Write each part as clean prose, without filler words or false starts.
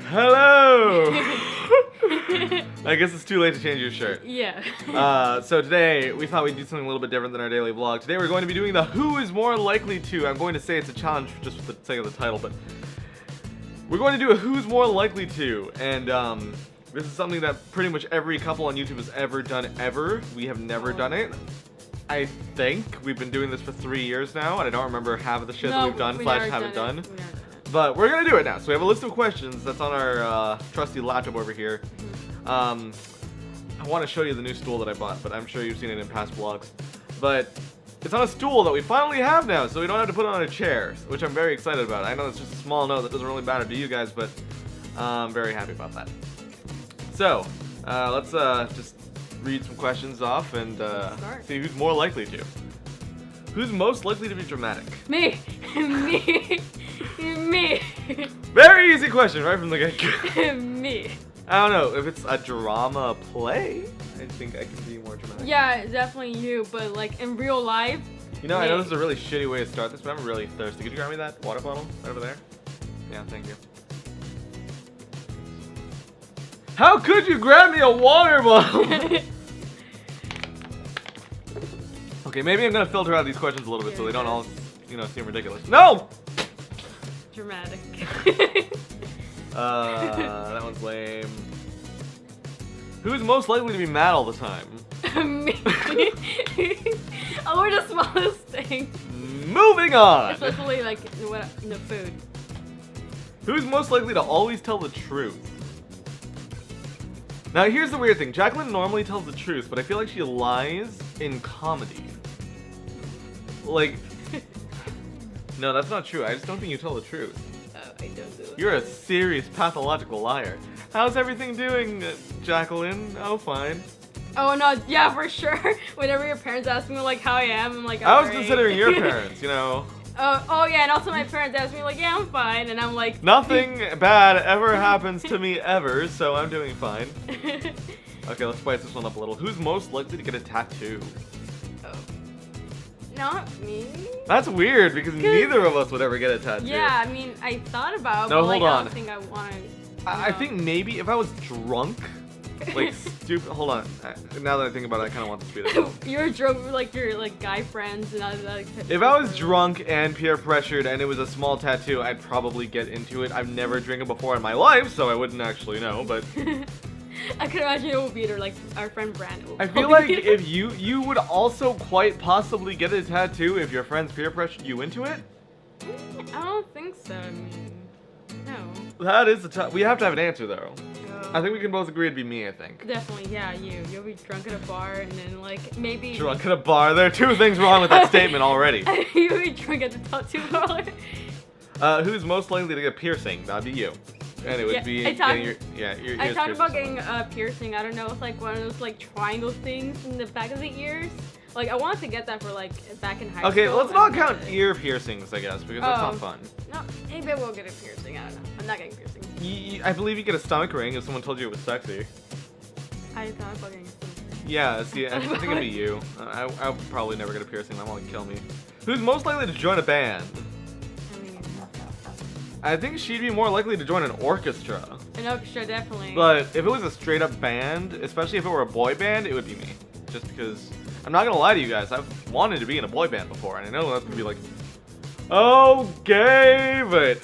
Hello! I guess it's too late to change your shirt. Yeah. So today, we thought we'd do something a little bit different than our daily vlog. Today we're going to be doing the Who is More Likely To. I'm going to say it's a challenge just for the sake of the title, but we're going to do a Who's More Likely To. And this is something that pretty much every couple on YouTube has ever done ever. We have never done it. I think we've been doing this for 3 years now, and I don't remember half of the shit that we've done, slash haven't done. But we're gonna do it now. So we have a list of questions that's on our trusty laptop over here. I want to show you the new stool that I bought, but I'm sure you've seen it in past vlogs. But it's on a stool that we finally have now, so we don't have to put it on a chair, which I'm very excited about. I know it's just a small note that doesn't really matter to you guys, but I'm very happy about that. So let's just read some questions off and see who's more likely to. Who's most likely to be dramatic? Me. Me. Very easy question right from the get-go. Me. I don't know, if it's a drama play, I think I can be more dramatic. Yeah, definitely you, but like in real life. You know, I know this is a really shitty way to start this, but I'm really thirsty. Could you grab me that water bottle right over there? Yeah, thank you. How could you grab me a water bottle? Okay, maybe I'm gonna filter out these questions a little bit so they don't all, you know, seem ridiculous. No! Dramatic. That one's lame. Who's most likely to be mad all the time? Me. Oh, we're the smallest thing. Moving on! Especially like in the food. Who's most likely to always tell the truth? Now here's the weird thing. Jacqueline normally tells the truth, but I feel like she lies in comedy. Like... No, that's not true. I just don't think you tell the truth. Oh, I don't do it. You're a serious pathological liar. How's everything doing, Jacqueline? Oh, fine. Oh no, yeah, for sure. Whenever your parents ask me like how I am, I'm like, I was great. considering your parents, you know. Oh yeah, and also my parents ask me like, yeah, I'm fine, and I'm like, nothing bad ever happens to me ever, so I'm doing fine. Okay, let's spice this one up a little. Who's most likely to get a tattoo? Oh. Not me. That's weird because neither of us would ever get a tattoo. Yeah, I mean, I thought about it, no, but like, hold I on. don't think I want to. I think maybe if I was drunk, like stupid. Hold on. Now that I think about it, I kind of want to speed it up. You're drunk with like your like guy friends and all that. If I was drunk and peer pressured and it was a small tattoo, I'd probably get into it. I've never drinking before in my life, so I wouldn't actually know. But I could imagine it would be like our friend Brand. I feel like if you would also quite possibly get a tattoo if your friends peer pressured you into it. I don't think so. I mean, no. That is the tough. We have to have an answer though. I think we can both agree it'd be me. I think. Definitely, yeah. You'll be drunk at a bar and then like maybe. Drunk at a bar. There are two things wrong with that statement already. You'll be drunk at the tattoo parlor. Who's most likely to get piercing? That'd be you. And it would be getting your ears I talked about pierced. getting a piercing. I don't know, it's like one of those like triangle things in the back of the ears. Like I wanted to get that for like back in high school. Okay, let's not count ear piercings, I guess, because that's not fun. No, maybe I will get a piercing. I don't know. I'm not getting piercing. I believe you get a stomach ring if someone told you it was sexy. I thought about getting a stomach ring. Yeah, see, I think it'd be you. I would probably never get a piercing. That won't kill me. Who's most likely to join a band? I think she'd be more likely to join an orchestra. An orchestra, definitely. But if it was a straight up band, especially if it were a boy band, it would be me. Just because, I'm not gonna lie to you guys, I've wanted to be in a boy band before, and I know that's gonna be like, okay, but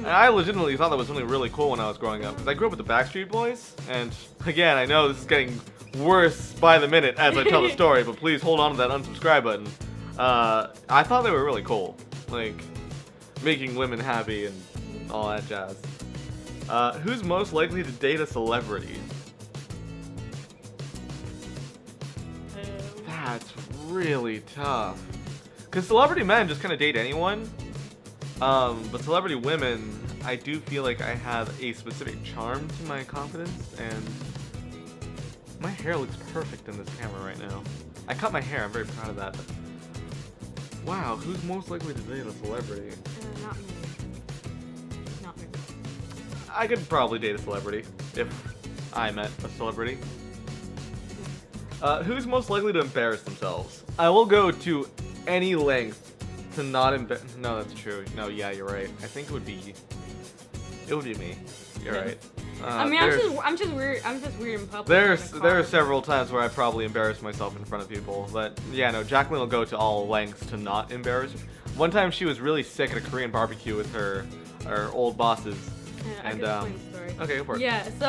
I legitimately thought that was something really cool when I was growing up. Because I grew up with the Backstreet Boys, and again, I know this is getting worse by the minute as I tell the story, but please hold on to that unsubscribe button. I thought they were really cool. Like, making women happy and all that jazz. Who's most likely to date a celebrity? That's really tough. Because celebrity men just kind of date anyone. But celebrity women, I do feel like I have a specific charm to my confidence, and my hair looks perfect in this camera right now. I cut my hair, I'm very proud of that. But wow, who's most likely to date a celebrity? Not me. Not me. I could probably date a celebrity if I met a celebrity. Who's most likely to embarrass themselves? I will go to any length to not embarrass. No, that's true. No, yeah, you're right. I think it would be me. You're right. I mean, I'm just weird. I'm just weird in public. There are several times where I probably embarrass myself in front of people, but yeah, no, Jacqueline will go to all lengths to not embarrass her. One time she was really sick at a Korean barbecue with her old bosses. Yeah, And I can explain the story. okay, go for it. Yeah, so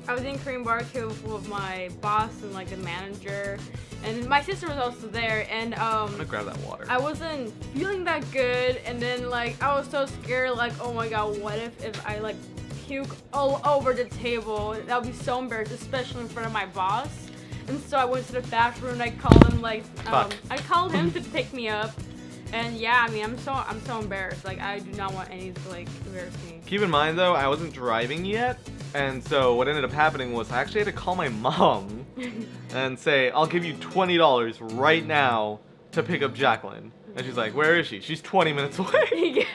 I was in Korean barbecue with my boss and like the manager, and my sister was also there, and I'm gonna grab that water. I wasn't feeling that good, and then like I was so scared, like, oh my god, what if I like puke all over the table? That would be so embarrassing, especially in front of my boss. And so I went to the bathroom and I called him I called him to pick me up. And yeah, I mean, I'm so embarrassed. Like, I do not want any to like embarrass me. Keep in mind though, I wasn't driving yet, and so what ended up happening was I actually had to call my mom and say, I'll give you $20 right now to pick up Jacqueline. And she's like, where is she? She's 20 minutes away.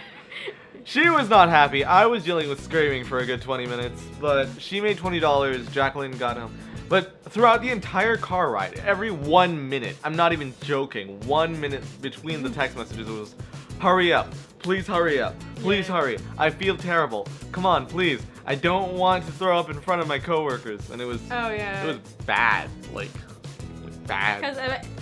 She was not happy. I was dealing with screaming for a good 20 minutes, but she made $20. Jacqueline got home. But throughout the entire car ride, every 1 minute, I'm not even joking, 1 minute between the text messages, it was, hurry up, please hurry up, please hurry, I feel terrible, come on, please, I don't want to throw up in front of my coworkers, and it was, it was bad, like bad. Because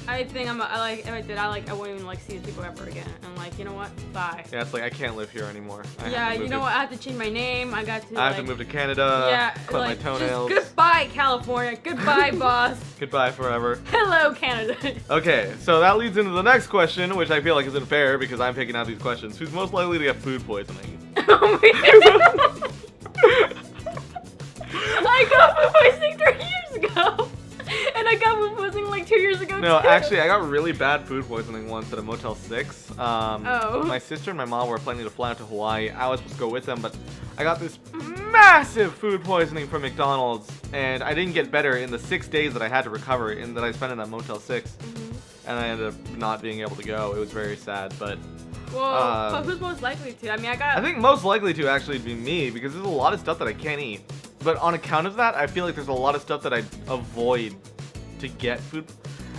I think if I did, I wouldn't even like see these people ever again. I'm like, you know what? Bye. Yeah, it's like I can't live here anymore. Yeah, you know what? I have to change my name. I have to move to Canada. Yeah, clip my toenails. Just goodbye, California. Goodbye, boss. Goodbye forever. Hello, Canada. Okay, so that leads into the next question, which I feel like isn't fair because I'm picking out these questions. Who's most likely to get food poisoning? Oh my god. I got food poisoning 3 years ago. And I got food poisoning like 2 years ago, No, too. actually, I got really bad food poisoning once at a Motel 6. Oh. My sister and my mom were planning to fly out to Hawaii. I was supposed to go with them, but I got this massive food poisoning from McDonald's, and I didn't get better in the 6 days that I had to recover and that I spent in that Motel 6. And I ended up not being able to go. It was very sad, but... Well, but who's most likely to? I mean, I think most likely to actually be me, because there's a lot of stuff that I can't eat. But on account of that, I feel like there's a lot of stuff that I avoid to get food.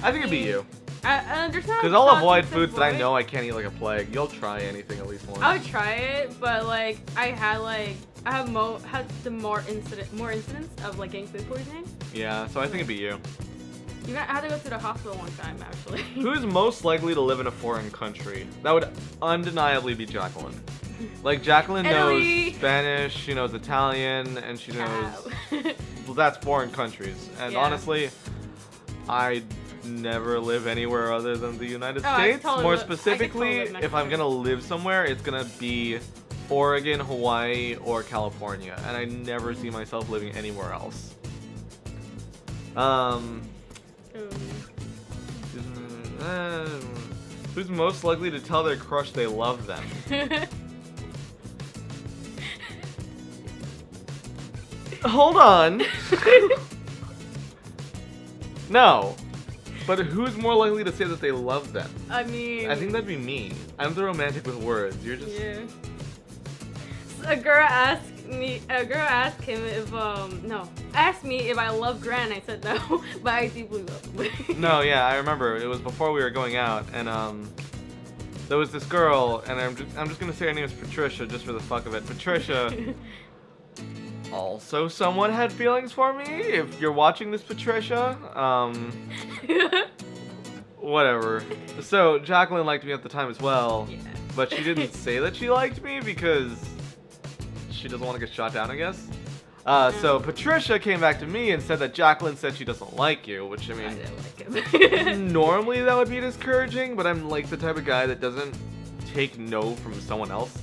I think it'd be you. I understand. Because I'll avoid foods that I know I can't eat like a plague. You'll try anything at least once. I would try it, but like I had more incidents of like getting food poisoning. Yeah, so I think it'd be you. I had to go to the hospital one time actually. Who's most likely to live in a foreign country? That would undeniably be Jacqueline. Like Jacqueline Italy. knows Spanish, she knows Italian, and she knows. Well, that's foreign countries. And honestly, I never live anywhere other than the United States. More specifically, if I'm gonna live somewhere, it's gonna be Oregon, Hawaii, or California, and I never see myself living anywhere else. Who's most likely to tell their crush they love them? Hold on. No. But who's more likely to say that they love them? I mean... I think that'd be me. I'm the romantic with words. You're just... Yeah. A girl asked me if I love Grant. I said no, but I deeply love him. No, yeah, I remember. It was before we were going out, and there was this girl, and I'm just gonna say her name is Patricia, just for the fuck of it. Patricia. Also, someone had feelings for me. If you're watching this, Patricia, whatever. So Jacqueline liked me at the time as well, but she didn't say that she liked me because she doesn't want to get shot down, I guess. So Patricia came back to me and said that Jacqueline said she doesn't like you, which I mean, I didn't like him. normally that would be discouraging, but I'm like the type of guy that doesn't take no from someone else.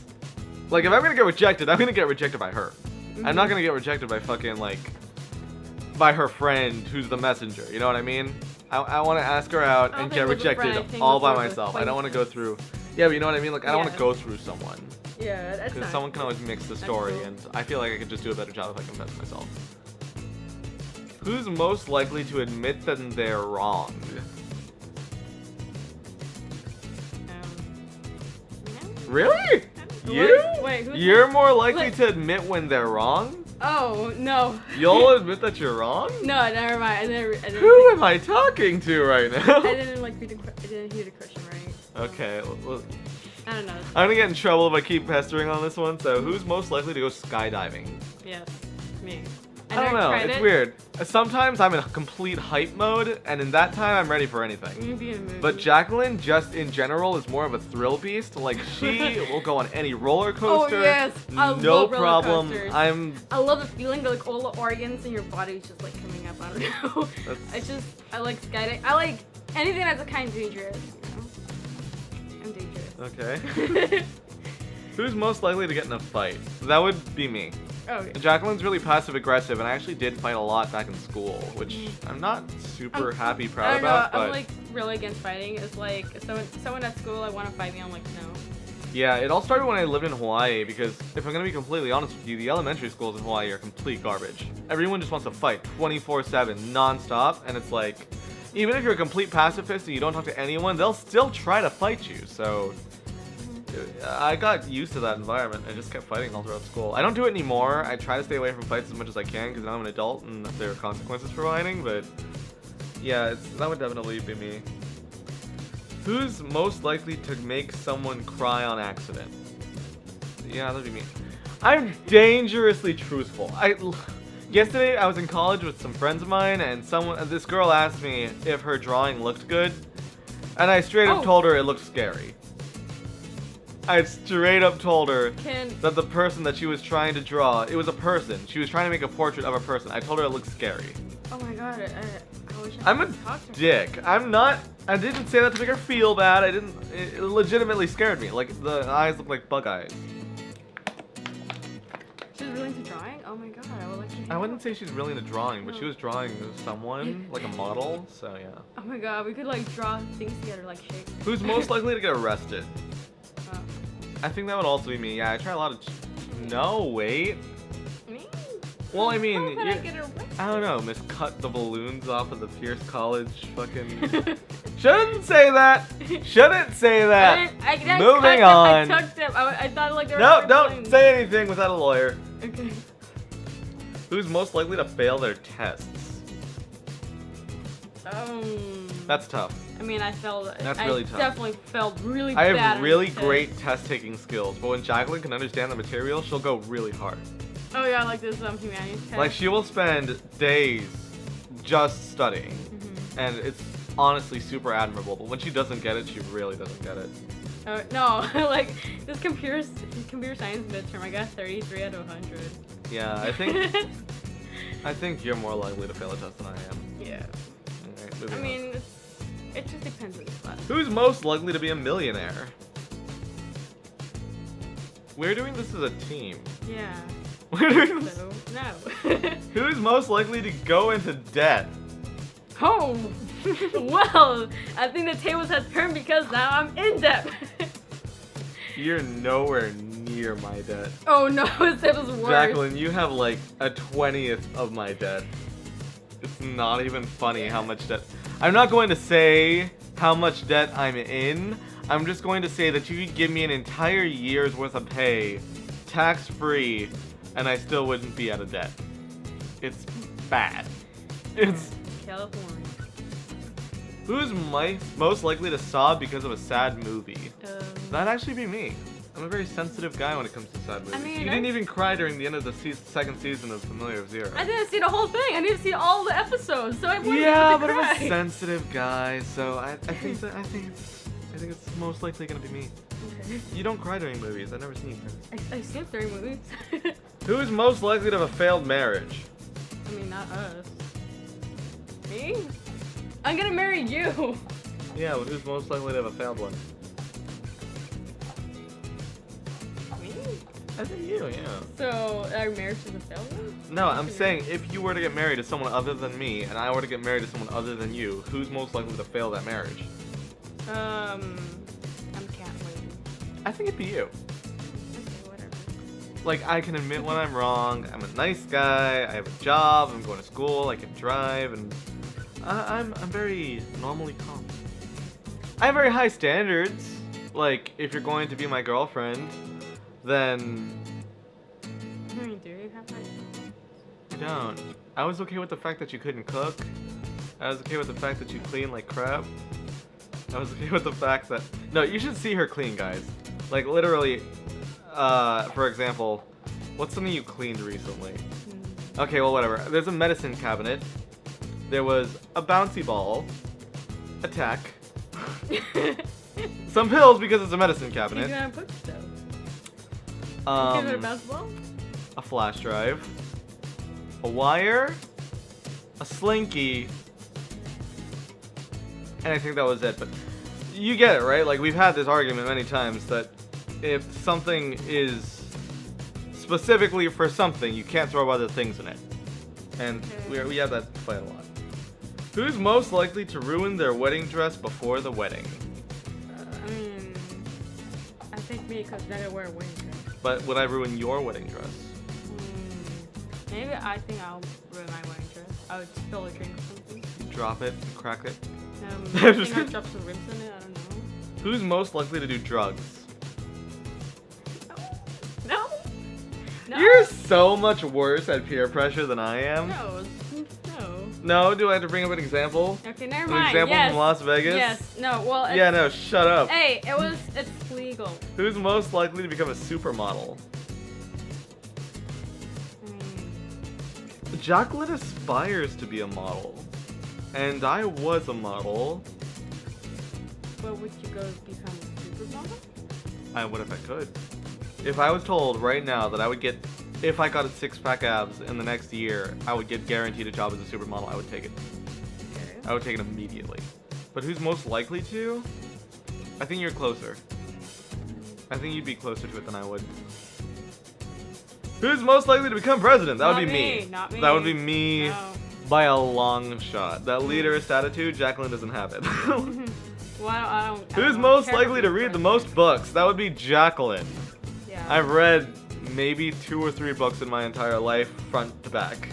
Like if I'm gonna get rejected, I'm gonna get rejected by her. I'm not gonna get rejected by fucking like by her friend who's the messenger. You know what I mean? I want to ask her out and get rejected all by myself. I don't want to go through. Yeah, but you know what I mean? Like I don't want to go through someone. Yeah, that's because someone can always mix the story, and I feel like I could just do a better job if I confess myself. Who's most likely to admit that they're wrong? Really? You? Wait, who's You're more likely to admit when they're wrong? Oh, no. You'll admit that you're wrong? No, never mind. I didn't Who am I talking to right now? I didn't hear the question right. Okay. Well, I don't know. I'm gonna get in trouble if I keep pestering on this one. So, who's most likely to go skydiving? Yes, me. I don't know. It's weird. Sometimes I'm in complete hype mode, and in that time, I'm ready for anything. But Jacqueline, just in general, is more of a thrill beast. Like, she will go on any roller coaster. Oh yes, I no love problem. roller coasters. I love the feeling of like all the organs in your body is just like coming up. I don't know. I like skydiving. I like anything that's kind of dangerous. You know? I'm dangerous. Okay. Who's most likely to get in a fight? That would be me. Okay. Jacqueline's really passive aggressive, and I actually did fight a lot back in school, which I'm not super happy, proud about. But I'm like really against fighting. It's like someone at school I want to fight me. I'm like no. Yeah, it all started when I lived in Hawaii, because if I'm gonna be completely honest with you, the elementary schools in Hawaii are complete garbage. Everyone just wants to fight 24/7, non-stop, and it's like, even if you're a complete pacifist and you don't talk to anyone, they'll still try to fight you. So I got used to that environment. I just kept fighting all throughout school. I don't do it anymore. I try to stay away from fights as much as I can because now I'm an adult and there are consequences for fighting. But yeah, that would definitely be me. Who's most likely to make someone cry on accident? Yeah, that'd be me. I'm dangerously truthful. Yesterday I was in college with some friends of mine, and this girl asked me if her drawing looked good, and I straight up told her it looked scary. I straight up told her that the person that she was trying to draw, it was a person. She was trying to make a portrait of a person. I told her it looked scary. Oh my god, I wish I'm a dick. I didn't say that to make her feel bad. It legitimately scared me. Like, the eyes look like bug eyes. She's really into drawing? Oh my god, I would like to. I wouldn't say she's really into drawing, but she was drawing someone, like a model, so yeah. Oh my god, we could like draw things together, like shapes. Who's most likely to get arrested? I think that would also be me. Yeah, I try a lot of. No, wait. Me? Well, I mean, I don't know. Miss cut the balloons off of the Pierce College fucking. Shouldn't say that. Shouldn't say that. Moving on. I tucked them. I thought like they were. No, don't say anything without a lawyer. Okay. Who's most likely to fail their tests? That's tough. I mean, I failed. That's really tough. I definitely felt really bad. I have really great test-taking skills, but when Jacqueline can understand the material, she'll go really hard. Oh yeah, like this humanities test. Like, she will spend days just studying, and it's honestly super admirable. But when she doesn't get it, she really doesn't get it. No, like this computer science midterm, I got 33 out of 100. Yeah, I think you're more likely to fail a test than I am. Yeah. Right, I mean, it just depends on the class. Who's most likely to be a millionaire? We're doing this as a team. Yeah. We're doing this. No. Who's most likely to go into debt? Oh, well, I think the tables have turned because now I'm in debt. You're nowhere near my debt. Oh no, it was worse. Jacqueline, you have like a 20th of my debt. It's not even funny how much debt. I'm not going to say how much debt I'm in. I'm just going to say that you could give me an entire year's worth of pay, tax-free, and I still wouldn't be out of debt. It's bad. It's California. Who's most likely to sob because of a sad movie? That'd actually be me. I'm a very sensitive guy when it comes to sad movies. I mean, you didn't even cry during the end of the second season of Familiar of Zero. I didn't see the whole thing. I didn't see all the episodes, so I wasn't Yeah, able but to cry. I'm a sensitive guy, so I think it's most likely gonna be me. Okay. You don't cry during movies. I've never seen you cry. I skip during movies. Who's most likely to have a failed marriage? I mean, not us. Me? I'm gonna marry you. Yeah, but who's most likely to have a failed one? Me? I think you, yeah. So, our marriage is a failed one? No, I'm saying if you were to get married to someone other than me, and I were to get married to someone other than you, who's most likely to fail that marriage? I'm Kathleen. I think it'd be you. Okay, whatever. Like, I can admit when I'm wrong. I'm a nice guy. I have a job. I'm going to school. I can drive, and I'm very normally calm. I have very high standards. Like, if you're going to be my girlfriend, then I mean, do you have that? I don't. I was okay with the fact that you couldn't cook. I was okay with the fact that you clean like crap. I was okay with the fact that... No, you should see her clean, guys. Like literally, for example, what's something you cleaned recently? Okay, well whatever. There's a medicine cabinet. There was a bouncy ball, a tack, some pills because it's a medicine cabinet. You got books though. Um, Give it a basketball? a flash drive, a wire, a slinky, and I think that was it. But you get it, right? Like we've had this argument many times that if something is specifically for something, you can't throw other things in it. And we have that fight a lot. Who's most likely to ruin their wedding dress before the wedding? I think me, because I gotta wear a wedding dress. But would I ruin your wedding dress? Maybe I think I'll ruin my wedding dress. I would spill a drink or something. Drop it, crack it. I think I'd drop some ribs in it, I don't know. Who's most likely to do drugs? No. No. You're so much worse at peer pressure than I am. No. No, do I have to bring up an example? Okay, never An mind. example Yes. from Las Vegas? Yes. No. Well. It's, Yeah, no, shut up. Hey, it's legal. Who's most likely to become a supermodel? Jacqueline aspires to be a model. And I was a model. But would you go become a supermodel? I would if I could. If I was told right now that I would get, if I got a six-pack abs in the next year, I would get guaranteed a job as a supermodel, I would take it. Okay. I would take it immediately. But who's most likely to? I think you're closer. I think you'd be closer to it than I would. Who's most likely to become president? That would be me. Not me. That would be me No. by a long shot. That leaderist attitude, Jacqueline doesn't have it. Well, I don't. Who's most likely to read the most books? That would be Jacqueline. Yeah. I've read maybe 2 or 3 books in my entire life, front to back.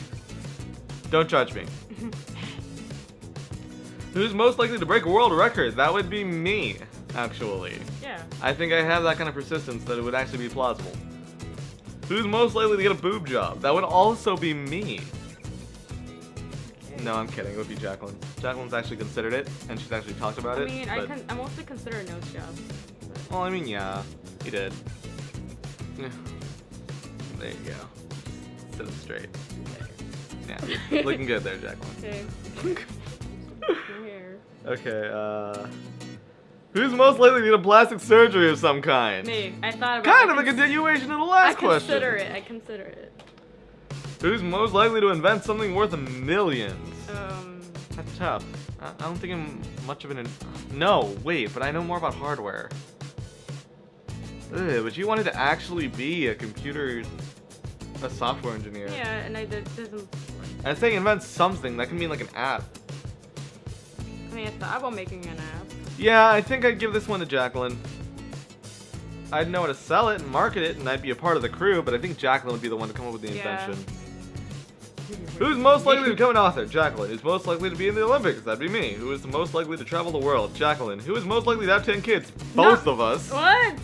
Don't judge me. Who's most likely to break a world record? That would be me, actually. Yeah. I think I have that kind of persistence that it would actually be plausible. Who's most likely to get a boob job? That would also be me. No, I'm kidding. It would be Jacqueline. Jacqueline's actually considered it, and she's actually talked about I it. mean, but... I mostly consider a nose job. But... Well, I mean, yeah, you did. Yeah. There you go. Sit up straight. Yeah, looking good there, Jacqueline. Okay. Your hair. Okay, who's most likely to get a plastic surgery of some kind? Me. I thought about Kind it. of a continuation of the last question. I consider it. Who's most likely to invent something worth millions? Um. That's tough. I don't think I'm much of an... No, wait, but I know more about hardware. Ugh, but you wanted to actually be a software engineer. Yeah, and I doesn't. And saying invent something, that can mean like an app. I mean, I thought about making an app. Yeah, I think I'd give this one to Jacqueline. I'd know how to sell it and market it, and I'd be a part of the crew, but I think Jacqueline would be the one to come up with the invention. Who's most likely to become an author? Jacqueline. Who's most likely to be in the Olympics? That'd be me. Who is the most likely to travel the world? Jacqueline. Who is most likely to have 10 kids? Both of us. What?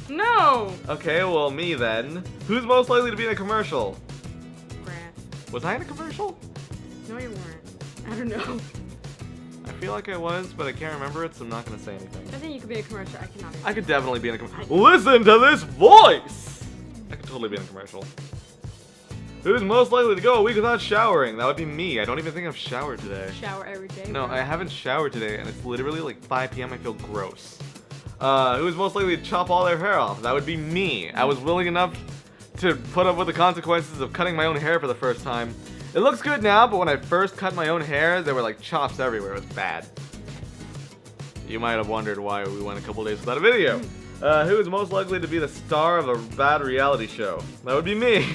No. Okay, well, me then. Who's most likely to be in a commercial? Grant. Was I in a commercial? No, you weren't. I don't know. I feel like I was, but I can't remember it, so I'm not going to say anything. I think you could be a commercial. I cannot. I could definitely be in a commercial. Listen to this voice! I could totally be in a commercial. Who's most likely to go a week without showering? That would be me. I don't even think I've showered today. Shower every day. No, bro. I haven't showered today, and it's literally like 5 p.m. I feel gross. Who's most likely to chop all their hair off? That would be me. I was willing enough to put up with the consequences of cutting my own hair for the first time. It looks good now, but when I first cut my own hair, there were like chops everywhere. It was bad. You might have wondered why we went a couple days without a video. Who is most likely to be the star of a bad reality show? That would be me.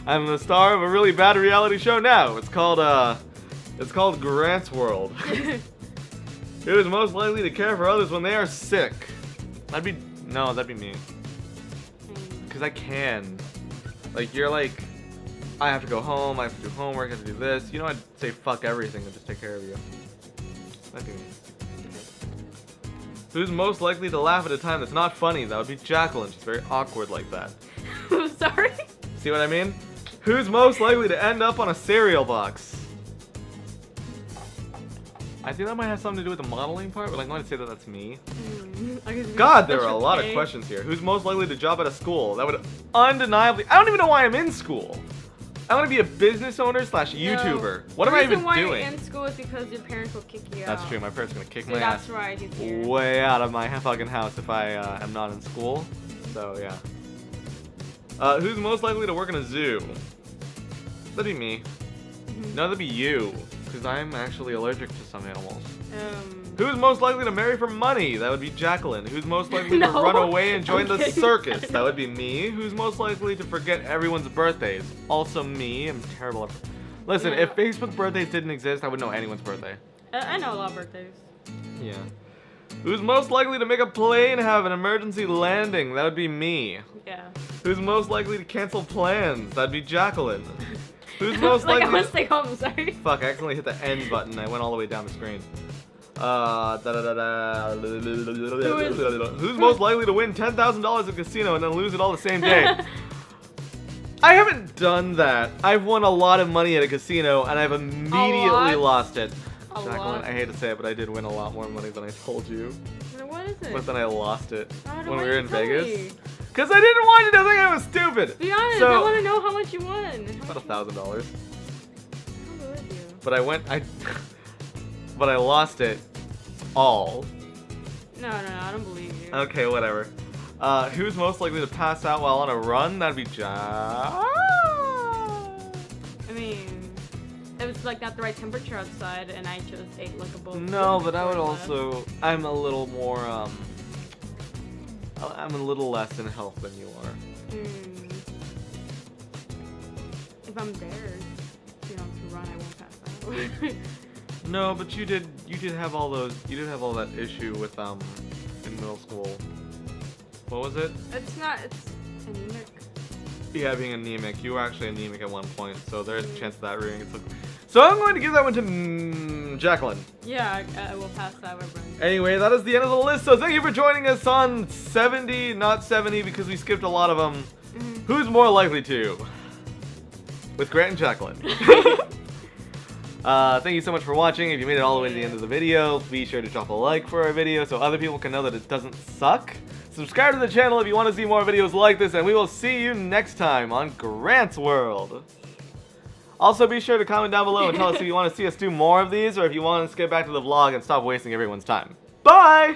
I'm the star of a really bad reality show now. It's called Grant's World. Who is most likely to care for others when they are sick? That'd be me. Cause I can. Like you're like, I have to go home. I have to do homework. I have to do this. You know, I'd say fuck everything and just take care of you. That'd be me. Who's most likely to laugh at a time that's not funny? That would be Jacqueline. She's very awkward like that. I'm sorry. See what I mean? Who's most likely to end up on a cereal box? I think that might have something to do with the modeling part, but I'm going to say that that's me. God, there are a lot of questions here. Who's most likely to job at a school? That would undeniably... I don't even know why I'm in school. I want to be a business owner / YouTuber. What am I even doing? The reason why you're in school is because your parents will kick you out. That's true. My parents are going to kick my that's ass right, he's here. way out of my fucking house if I am not in school. So, yeah. Who's most likely to work in a zoo? That'd be me. No, that'd be you. Because I'm actually allergic to some animals. Who's most likely to marry for money? That would be Jacqueline. Who's most likely to run away and join the circus? That would be me. Who's most likely to forget everyone's birthdays? Also me. I'm terrible at... Listen, if Facebook birthdays didn't exist, I would know anyone's birthday. I know a lot of birthdays. Yeah. Who's most likely to make a plane have an emergency landing? That would be me. Yeah. Who's most likely to cancel plans? That'd be Jacqueline. Who's most likely... I want to stay home, sorry. Fuck, I accidentally hit the end button. I went all the way down the screen. Who's most likely to win $10,000 at casino and then lose it all the same day? I haven't done that. I've won a lot of money at a casino and I've immediately lost it. Jacqueline, I hate to say it, but I did win a lot more money than I told you. What is it? But then I lost it when we were in tell Vegas. me? Because I didn't want you to think I was stupid. Be honest, so, I want to know how much you won. About $1,000. But But I lost it all. No, I don't believe you. Okay, whatever. Who's most likely to pass out while on a run? That'd be I mean, it was like not the right temperature outside, and I just ate like a bowl. No, but I would also. I'm a little more. I'm a little less in health than you are. If I'm there, to run, I won't pass out. No, but you did have all those. You did have all that issue with in middle school. What was it? It's anemic. Yeah, being anemic. You were actually anemic at one point, so there's a chance of that ruining it. So I'm going to give that one to Jacqueline. Yeah, I will pass that one. Anyway, that is the end of the list. So thank you for joining us on 70, not 70, because we skipped a lot of them. Who's more likely to? With Grant and Jacqueline. Thank you so much for watching. If you made it all the way to the end of the video, be sure to drop a like for our video so other people can know that it doesn't suck. Subscribe to the channel if you want to see more videos like this, and we will see you next time on Grant's World. Also, be sure to comment down below and tell us if you want to see us do more of these, or if you want us to get back to the vlog and stop wasting everyone's time. Bye!